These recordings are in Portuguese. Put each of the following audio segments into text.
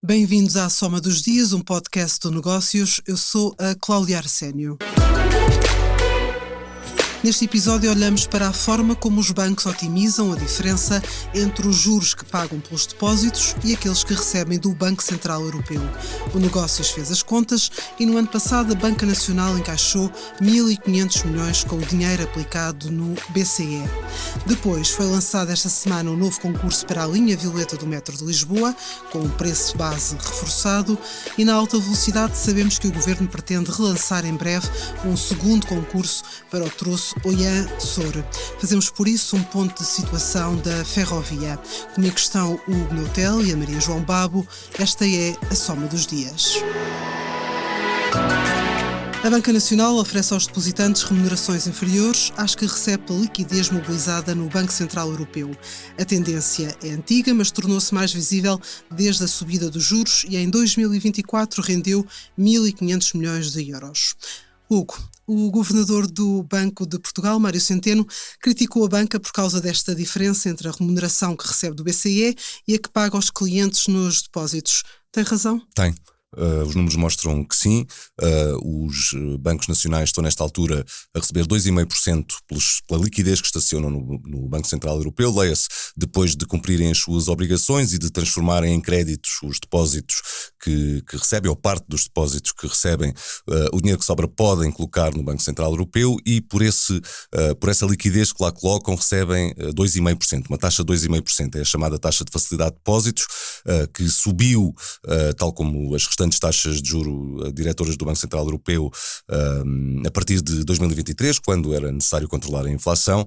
Bem-vindos à Soma dos Dias, um podcast de negócios. Eu sou a Cláudia Arsénio. Neste episódio olhamos para a forma como os bancos otimizam a diferença entre os juros que pagam pelos depósitos e aqueles que recebem do Banco Central Europeu. O Negócios fez as contas e no ano passado a Banca Nacional encaixou 1.500 milhões com o dinheiro aplicado no BCE. Depois foi lançado esta semana um novo concurso para a linha violeta do metro de Lisboa, com um preço base reforçado, e na alta velocidade sabemos que o Governo pretende relançar em breve um segundo concurso para o troço Oiã-Sor. Fazemos por isso um ponto de situação da ferrovia. Comigo estão o Hugo Neutel e a Maria João Babo. Esta é a Soma dos Dias. A Banca Nacional oferece aos depositantes remunerações inferiores às que recebe pela liquidez mobilizada no Banco Central Europeu. A tendência é antiga, mas tornou-se mais visível desde a subida dos juros e em 2024 rendeu 1.500 milhões de euros. Hugo, o governador do Banco de Portugal, Mário Centeno, criticou a banca por causa desta diferença entre a remuneração que recebe do BCE e a que paga aos clientes nos depósitos. Tem razão? Tem. Os números mostram que sim. Os bancos nacionais estão nesta altura a receber 2,5% pela liquidez que estacionam no Banco Central Europeu, leia-se, depois de cumprirem as suas obrigações e de transformarem em créditos os depósitos que recebem, ou parte dos depósitos que recebem. O dinheiro que sobra podem colocar no Banco Central Europeu e por essa liquidez que lá colocam recebem 2,5%, uma taxa de 2,5%, é a chamada taxa de facilidade de depósitos, que subiu, tal como as restantes taxas de juro diretoras do Banco Central Europeu, a partir de 2023, quando era necessário controlar a inflação,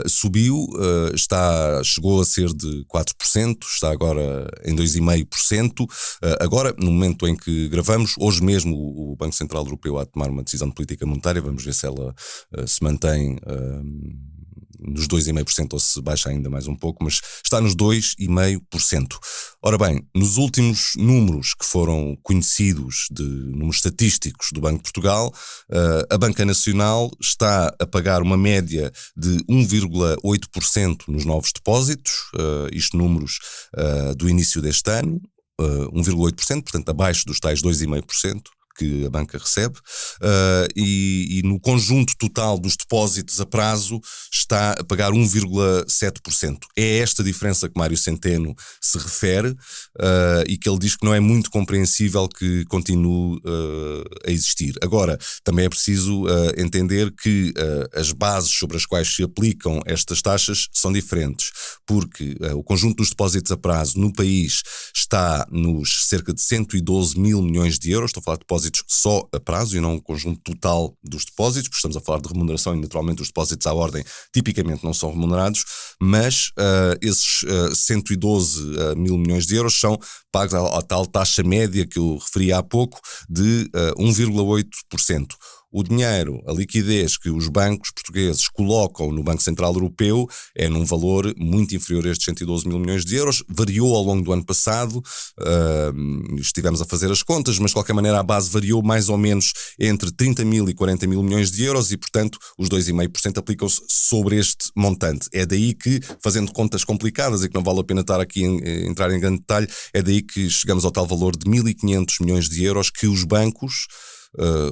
subiu, chegou a ser de 4%, está agora em 2,5%. Agora, no momento em que gravamos, hoje mesmo o Banco Central Europeu há de tomar uma decisão de política monetária, vamos ver se ela se mantém nos 2,5% ou se baixa ainda mais um pouco, mas está nos 2,5%. Ora bem, nos últimos números que foram conhecidos, números estatísticos do Banco de Portugal, a Banca Nacional está a pagar uma média de 1,8% nos novos depósitos, isto números do início deste ano, 1,8%, portanto abaixo dos tais 2,5% que a banca recebe, e no conjunto total dos depósitos a prazo está a pagar 1,7%. É esta diferença que Mário Centeno se refere, e que ele diz que não é muito compreensível que continue a existir. Agora, também é preciso entender que as bases sobre as quais se aplicam estas taxas são diferentes, porque o conjunto dos depósitos a prazo no país está nos cerca de 112 mil milhões de euros, estou a falar de depósitos só a prazo e não o conjunto total dos depósitos, porque estamos a falar de remuneração e naturalmente os depósitos à ordem tipicamente não são remunerados, mas esses 112 mil milhões de euros são pagos à tal taxa média que eu referi há pouco de 1,8%. O dinheiro, a liquidez que os bancos portugueses colocam no Banco Central Europeu é num valor muito inferior a estes 112 mil milhões de euros, variou ao longo do ano passado, estivemos a fazer as contas, mas de qualquer maneira a base variou mais ou menos entre 30 mil e 40 mil milhões de euros e, portanto, os 2,5% aplicam-se sobre este montante. É daí que, fazendo contas complicadas e que não vale a pena estar aqui a entrar em grande detalhe, é daí que chegamos ao tal valor de 1.500 milhões de euros que os bancos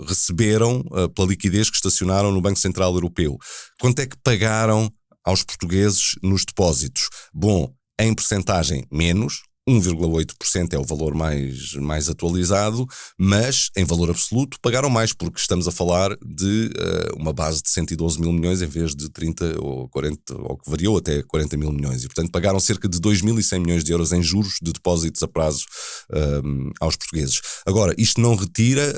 receberam pela liquidez que estacionaram no Banco Central Europeu. Quanto é que pagaram aos portugueses nos depósitos? Bom, em percentagem menos, 1,8% é o valor mais atualizado, mas em valor absoluto pagaram mais, porque estamos a falar de uma base de 112 mil milhões em vez de 30 ou 40, ou que variou até 40 mil milhões, e portanto pagaram cerca de 2.100 milhões de euros em juros de depósitos a prazo aos portugueses. Agora, isto não retira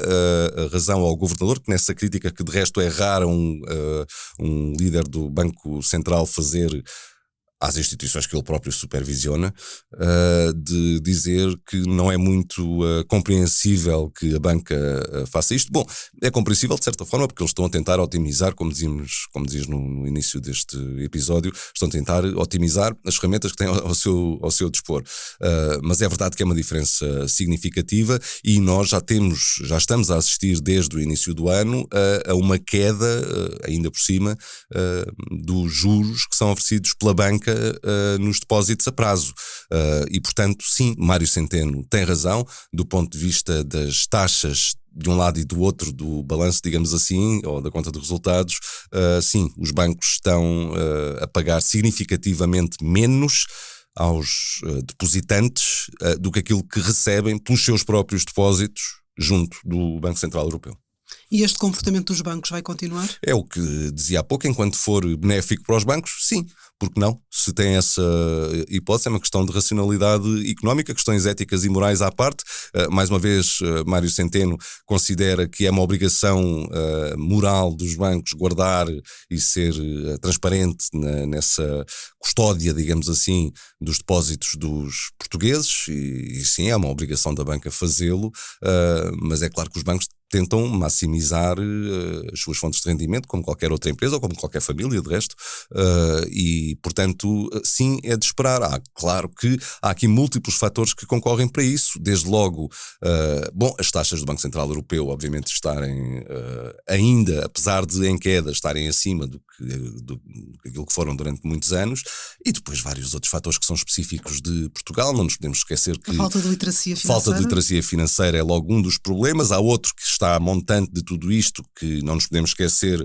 a razão ao governador, que nessa crítica, que de resto é rara um líder do Banco Central fazer às instituições que ele próprio supervisiona, de dizer que não é muito compreensível que a banca faça isto. Bom, é compreensível de certa forma porque eles estão a tentar otimizar, como dizias no início deste episódio, estão a tentar otimizar as ferramentas que têm ao seu dispor. Mas é verdade que é uma diferença significativa e nós já estamos a assistir desde o início do ano a uma queda, ainda por cima, dos juros que são oferecidos pela banca banca nos depósitos a prazo. E, portanto, sim, Mário Centeno tem razão, do ponto de vista das taxas de um lado e do outro do balanço, digamos assim, ou da conta de resultados, sim, os bancos estão a pagar significativamente menos aos depositantes do que aquilo que recebem pelos seus próprios depósitos junto do Banco Central Europeu. E este comportamento dos bancos vai continuar? É o que dizia há pouco, enquanto for benéfico para os bancos, sim, porque não? Se tem essa hipótese, é uma questão de racionalidade económica, questões éticas e morais à parte. Mais uma vez, Mário Centeno considera que é uma obrigação moral dos bancos guardar e ser transparente nessa custódia, digamos assim, dos depósitos dos portugueses, e sim, é uma obrigação da banca fazê-lo, mas é claro que os bancos tentam maximizar as suas fontes de rendimento, como qualquer outra empresa ou como qualquer família, de resto, e, portanto, sim, é de esperar. Claro que há aqui múltiplos fatores que concorrem para isso, desde logo, as taxas do Banco Central Europeu, obviamente, estarem ainda, apesar de em queda, estarem acima do que aquilo que foram durante muitos anos, e depois vários outros fatores que são específicos de Portugal. Não nos podemos esquecer que a falta de literacia financeira. Falta de literacia financeira é logo um dos problemas. Há outro que está montante de tudo isto, que não nos podemos esquecer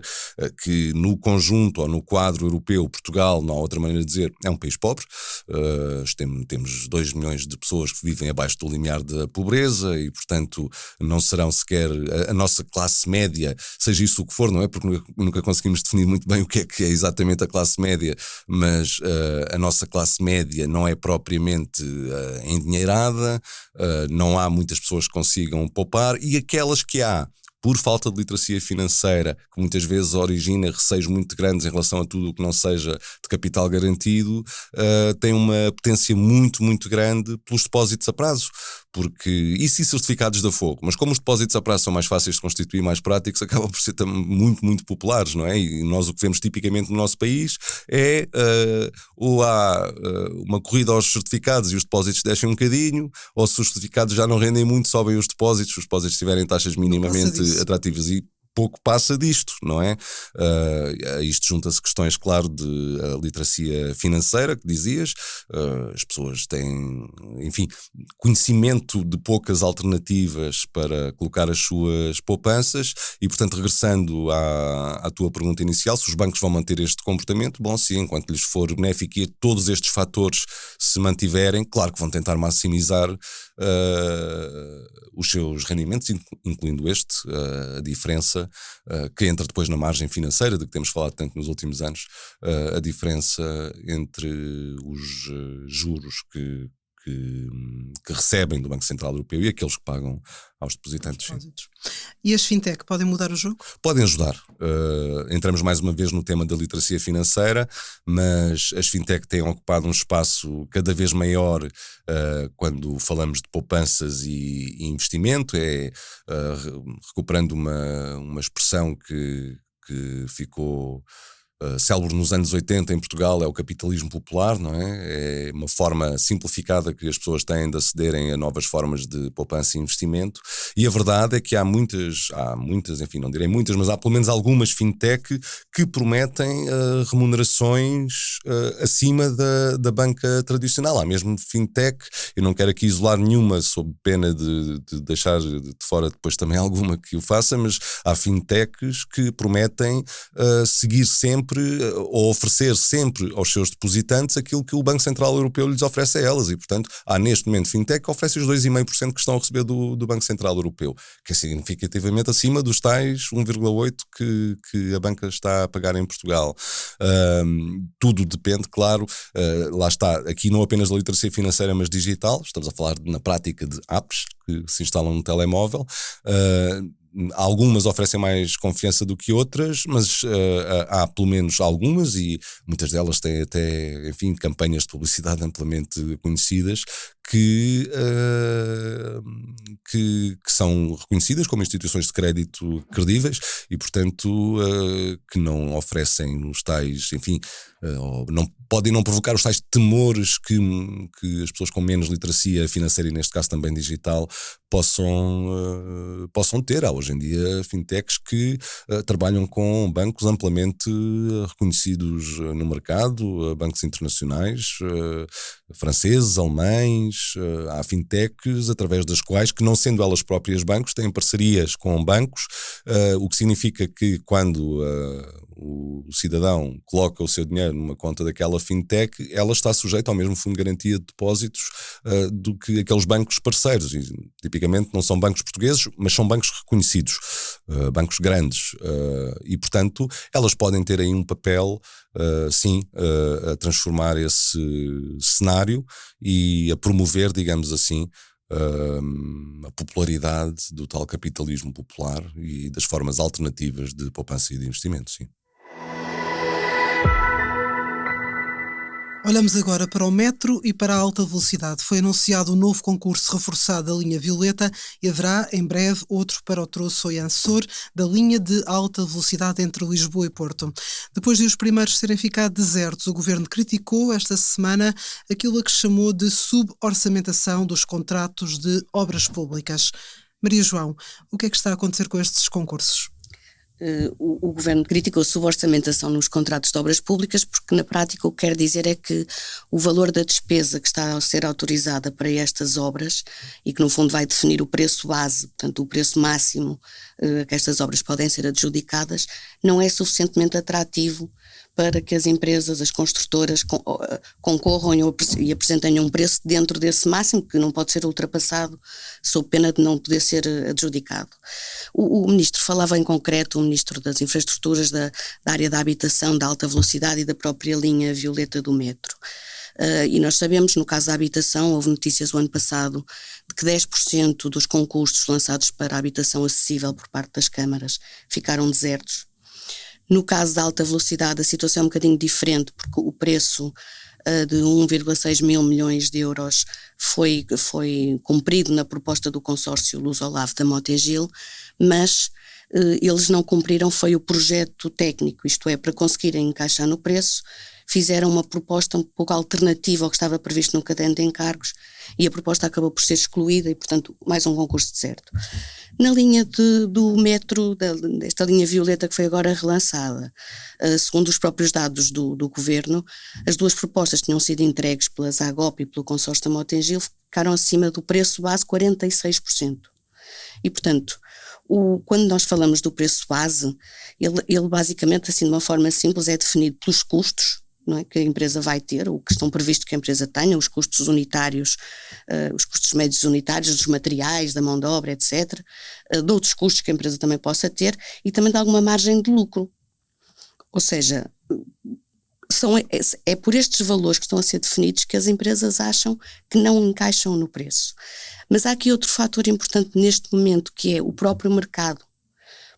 que no conjunto ou no quadro europeu, Portugal, não há outra maneira de dizer, é um país pobre. Temos 2 milhões de pessoas que vivem abaixo do limiar da pobreza e, portanto, não serão sequer a nossa classe média, seja isso o que for, não é? Porque nunca conseguimos definir muito bem o que é exatamente a classe média, mas a nossa classe média não é propriamente endinheirada, não há muitas pessoas que consigam poupar, e aquelas que há, por falta de literacia financeira, que muitas vezes origina receios muito grandes em relação a tudo o que não seja de capital garantido, tem uma potência muito, muito grande pelos depósitos a prazo. Isso e certificados de afogo, mas como os depósitos a prazo são mais fáceis de constituir, mais práticos, acabam por ser muito, muito populares, não é? E nós o que vemos tipicamente no nosso país é ou há uma corrida aos certificados e os depósitos descem um bocadinho, ou se os certificados já não rendem muito, sobem os depósitos, se os depósitos tiverem taxas minimamente atrativas, e pouco passa disto, não é? A isto junta-se questões, claro, de literacia financeira, que dizias. As pessoas têm, enfim, conhecimento de poucas alternativas para colocar as suas poupanças e, portanto, regressando à tua pergunta inicial, se os bancos vão manter este comportamento, bom, sim, enquanto lhes for benéfico e todos estes fatores se mantiverem, claro que vão tentar maximizar os seus rendimentos, incluindo a diferença que entra depois na margem financeira, de que temos falado tanto nos últimos anos, a diferença entre os juros que recebem do Banco Central Europeu e aqueles que pagam aos depositantes. E as fintech podem mudar o jogo? Podem ajudar. Entramos mais uma vez no tema da literacia financeira, mas as fintech têm ocupado um espaço cada vez maior quando falamos de poupanças e investimento. Recuperando uma expressão que ficou célebre nos anos 80 em Portugal, é o capitalismo popular, não é? É uma forma simplificada que as pessoas têm de acederem a novas formas de poupança e investimento, e a verdade é que há muitas, enfim, não direi muitas, mas há pelo menos algumas fintech que prometem remunerações acima da banca tradicional. Há mesmo fintech, eu não quero aqui isolar nenhuma sob pena de deixar de fora depois também alguma que o faça, mas há fintechs que prometem seguir sempre ou oferecer sempre aos seus depositantes aquilo que o Banco Central Europeu lhes oferece a elas, e portanto há neste momento fintech que oferece os 2,5% que estão a receber do Banco Central Europeu, que é significativamente acima dos tais 1,8% que a banca está a pagar em Portugal. Tudo depende, claro, lá está, aqui não apenas da literacia financeira, mas digital. Estamos a falar na prática de apps que se instalam no telemóvel. Algumas oferecem mais confiança do que outras, mas há pelo menos algumas, e muitas delas têm até, enfim, campanhas de publicidade amplamente conhecidas que são reconhecidas como instituições de crédito credíveis e, portanto, que não oferecem os tais, enfim, ou podem não provocar os tais temores que as pessoas com menos literacia financeira, e neste caso também digital, possam ter. Há hoje em dia fintechs que trabalham com bancos amplamente reconhecidos no mercado, bancos internacionais, franceses, alemães. Há fintechs através das quais, que não sendo elas próprias bancos, têm parcerias com bancos, o que significa que quando o cidadão coloca o seu dinheiro numa conta daquela fintech, ela está sujeita ao mesmo fundo de garantia de depósitos do que aqueles bancos parceiros. E, tipicamente não são bancos portugueses, mas são bancos reconhecidos, bancos grandes, e portanto elas podem ter aí um papel, sim, a transformar esse cenário e a promover, digamos assim, a popularidade do tal capitalismo popular e das formas alternativas de poupança e de investimento, sim. Olhamos agora para o metro e para a alta velocidade. Foi anunciado um novo concurso reforçado da linha Violeta e haverá, em breve, outro para o troço Oian-Sor, da linha de alta velocidade entre Lisboa e Porto. Depois de os primeiros terem ficado desertos, o Governo criticou esta semana aquilo a que chamou de suborçamentação dos contratos de obras públicas. Maria João, o que é que está a acontecer com estes concursos? O Governo criticou a suborçamentação nos contratos de obras públicas porque, na prática, o que quer dizer é que o valor da despesa que está a ser autorizada para estas obras e que, no fundo, vai definir o preço base, portanto, o preço máximo que estas obras podem ser adjudicadas, não é suficientemente atrativo para que as empresas, as construtoras concorram e apresentem um preço dentro desse máximo, que não pode ser ultrapassado sob pena de não poder ser adjudicado. O Ministro falava em concreto, o Ministro das Infraestruturas, da área da habitação, da alta velocidade e da própria linha Violeta do metro. E nós sabemos, no caso da habitação, houve notícias o ano passado de que 10% dos concursos lançados para a habitação acessível por parte das câmaras ficaram desertos. No caso da alta velocidade, a situação é um bocadinho diferente, porque o preço de 1,6 mil milhões de euros foi cumprido na proposta do consórcio Luz-Olave da Motengil, mas eles não cumpriram, foi o projeto técnico, isto é, para conseguirem encaixar no preço, fizeram uma proposta um pouco alternativa ao que estava previsto no caderno de encargos e a proposta acabou por ser excluída e, portanto, mais um concurso deserto. Na linha do metro, desta linha Violeta que foi agora relançada, segundo os próprios dados do Governo, as duas propostas tinham sido entregues pela Zagop e pelo consórcio da Motengil, ficaram acima do preço base 46%. E, portanto, quando nós falamos do preço base, ele basicamente, assim de uma forma simples, é definido pelos custos, não é, que a empresa vai ter, o que estão previsto que a empresa tenha, os custos unitários, os custos médios unitários, dos materiais, da mão de obra, etc., de outros custos que a empresa também possa ter e também de alguma margem de lucro. Ou seja, é por estes valores que estão a ser definidos que as empresas acham que não encaixam no preço. Mas há aqui outro fator importante neste momento, que é o próprio mercado.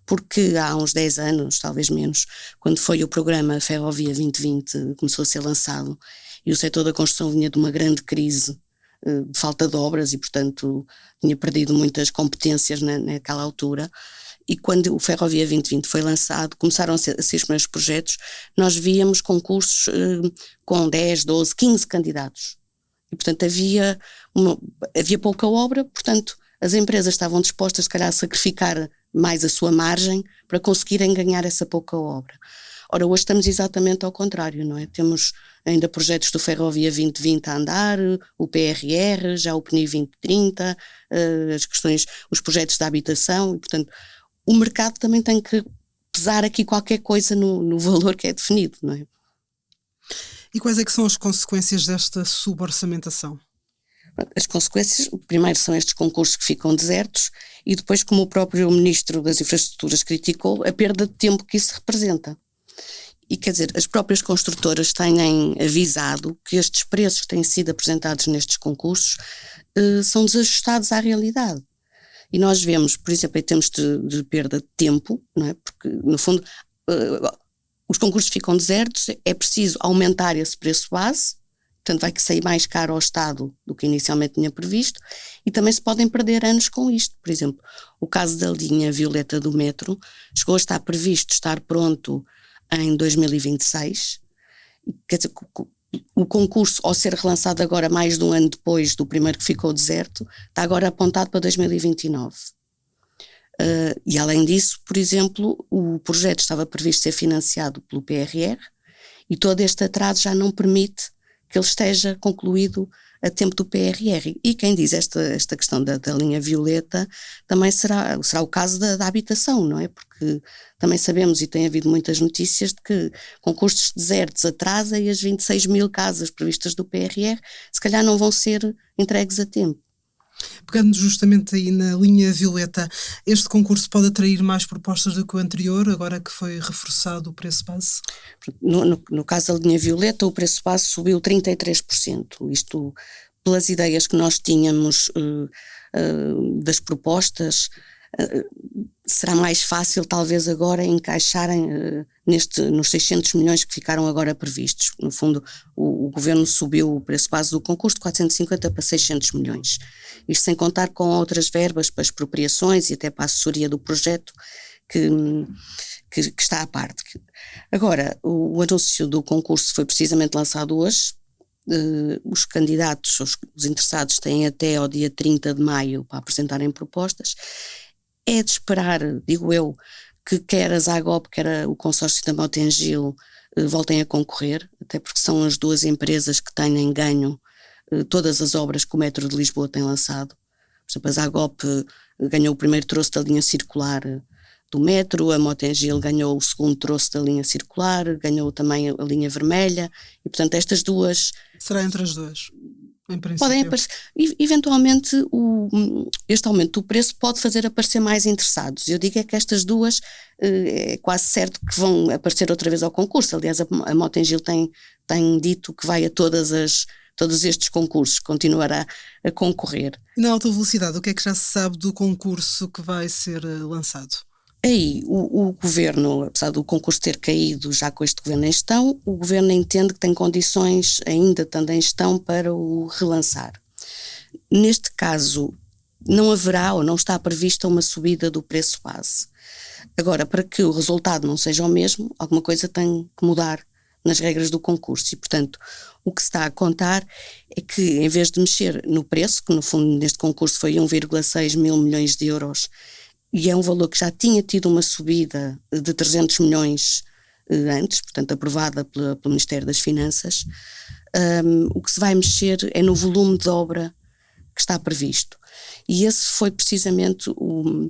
Porque há uns 10 anos, talvez menos, quando foi o programa Ferrovia 2020, começou a ser lançado e o setor da construção vinha de uma grande crise de falta de obras e, portanto, tinha perdido muitas competências naquela altura. E quando o Ferrovia 2020 foi lançado, começaram a ser os primeiros projetos, nós víamos concursos com 10, 12, 15 candidatos. E, portanto, havia pouca obra, portanto, as empresas estavam dispostas, se calhar, a sacrificar mais a sua margem para conseguirem ganhar essa pouca obra. Ora, hoje estamos exatamente ao contrário, não é? Temos ainda projetos do Ferrovia 2020 a andar, o PRR, já o PNI 2030, os projetos da habitação, e, portanto, o mercado também tem que pesar aqui qualquer coisa no valor que é definido, não é? E quais é que são as consequências desta suborçamentação? As consequências, primeiro, são estes concursos que ficam desertos e depois, como o próprio Ministro das Infraestruturas criticou, a perda de tempo que isso representa. E, quer dizer, as próprias construtoras têm avisado que estes preços que têm sido apresentados nestes concursos são desajustados à realidade. E nós vemos, por exemplo, em termos de perda de tempo, não é? Porque, no fundo, os concursos ficam desertos, é preciso aumentar esse preço base, portanto vai sair mais caro ao Estado do que inicialmente tinha previsto, e também se podem perder anos com isto. Por exemplo, o caso da linha Violeta do metro chegou a estar previsto estar pronto em 2026 Quer dizer, o concurso, ao ser relançado agora mais de um ano depois do primeiro que ficou deserto, está agora apontado para 2029. E além disso, por exemplo, o projeto estava previsto ser financiado pelo PRR e todo este atraso já não permite que ele esteja concluído a tempo do PRR. E quem diz esta questão da linha violeta também será o caso da habitação, não é? Porque também sabemos, e tem havido muitas notícias, de que concursos desertos atrasa e as 26 mil casas previstas do PRR se calhar não vão ser entregues a tempo. Pegando justamente aí na linha violeta, este concurso pode atrair mais propostas do que o anterior, agora que foi reforçado o preço base? No caso da linha violeta, o preço base subiu 33%. Isto, pelas ideias que nós tínhamos das propostas, será mais fácil talvez agora encaixarem nos 600 milhões que ficaram agora previstos. No fundo, o governo subiu o preço base do concurso de 450 para 600 milhões. Isto sem contar com outras verbas para expropriações e até para a assessoria do projeto que está à parte. Agora, o anúncio do concurso foi precisamente lançado hoje. Os candidatos, os interessados, têm até ao dia 30 de maio para apresentarem propostas. É de esperar, digo eu, que quer a Zagop, quer o consórcio da Motengil voltem a concorrer, até porque são as duas empresas que têm ganho todas as obras que o Metro de Lisboa tem lançado. Por exemplo, a Zagop ganhou o primeiro troço da linha circular do metro, a Motengil ganhou o segundo troço da linha circular, ganhou também a linha vermelha, e portanto estas duas... Será entre as duas, em princípio? Podem aparecer, eventualmente este aumento do preço pode fazer aparecer mais interessados. Eu digo é que estas duas é quase certo que vão aparecer outra vez ao concurso. Aliás, a Motengil tem dito que vai a todos estes concursos, continuará a concorrer. E na alta velocidade, o que é que já se sabe do concurso que vai ser lançado? Aí o governo, apesar do concurso ter caído já com este governo em gestão, o governo entende que tem condições, ainda estando em gestão, para o relançar. Neste caso, não haverá ou não está prevista uma subida do preço base. Agora, para que o resultado não seja o mesmo, alguma coisa tem que mudar nas regras do concurso e, portanto, o que se está a contar é que, em vez de mexer no preço, que no fundo neste concurso foi 1,6 mil milhões de euros, e é um valor que já tinha tido uma subida de 300 milhões antes, portanto aprovada pelo Ministério das Finanças, o que se vai mexer é no volume de obra que está previsto. E esse foi precisamente o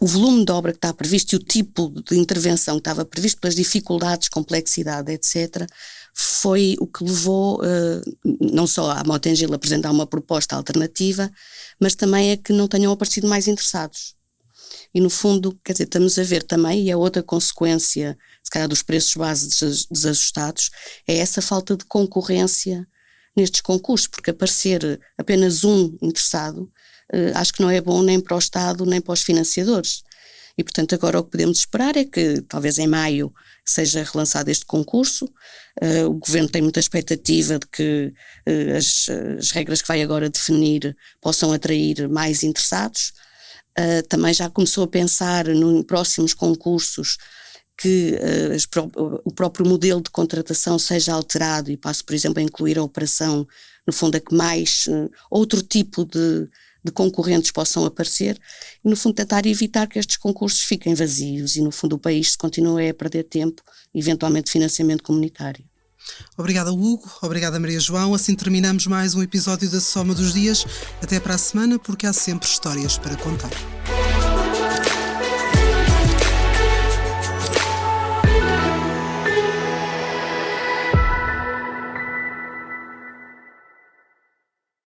volume de obra que está previsto e o tipo de intervenção que estava previsto, pelas dificuldades, complexidade, etc., foi o que levou não só a Motengil a apresentar uma proposta alternativa, mas também a que não tenham aparecido mais interessados. E no fundo, quer dizer, estamos a ver também, e é outra consequência, se calhar, dos preços base desajustados, é essa falta de concorrência nestes concursos, porque aparecer apenas um interessado, acho que não é bom nem para o Estado, nem para os financiadores. E, portanto, agora o que podemos esperar é que, talvez em maio, seja relançado este concurso. O Governo tem muita expectativa de que as regras que vai agora definir possam atrair mais interessados. Também já começou a pensar em próximos concursos que o próprio modelo de contratação seja alterado e passe, por exemplo, a incluir a operação, no fundo, a que mais outro tipo de concorrentes possam aparecer e, no fundo, tentar evitar que estes concursos fiquem vazios e, no fundo, o país continue a perder tempo, eventualmente financiamento comunitário. Obrigada, Hugo. Obrigada, Maria João. Assim terminamos mais um episódio da Soma dos Dias. Até para a semana, porque há sempre histórias para contar.